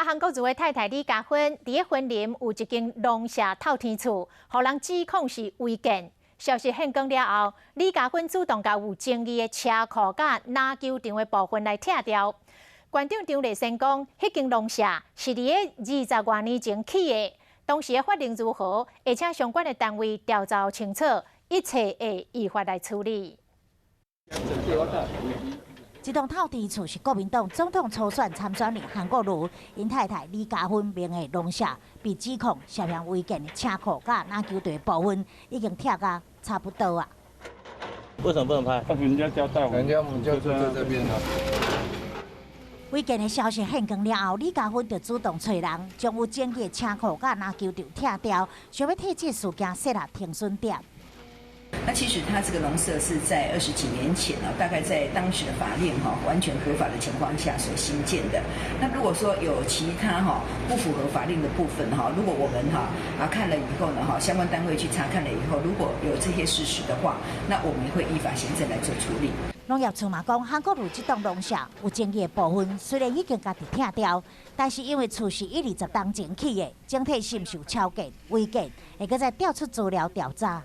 韩国族的太太李嘉芬，伫个婚林有一间农舍透天厝，互人指控是违建。消息曝光了后，李嘉芬主动甲有争议的车库甲篮球场的部分来拆掉。馆长张立生讲，迄间农舍是伫个20多年前起的，当时的法令如何，会请相关的单位调查清楚，一切会依法来处理。 这栋透天厝是国民党总统初选参选人韩国瑜因太太李嘉芬名的农舍，被指控涉嫌违建的车库甲篮球队部分已经拆到差不多啊。为什么不能拍？人家交代我们，人家我们就住在这边了。违建的消息曝光了后，李嘉芬就主动找人将有争议的车库甲篮球场拆掉，想要替这事件设立停损点。 那其实它这个农舍是在20几年前啊，大概在当时的法令完全合法的情况下所兴建的。那如果说有其他不符合法令的部分如果我们看了以后呢相关单位去查看了以后，如果有这些事实的话，那我们会依法行政来做处理。农业处嘛讲，韩国瑜这栋农舍有争议的部分，虽然已经家己拆掉，但是因为厝是1、20年前起的，整体是毋是有超建违建，会搁再调出资料调查。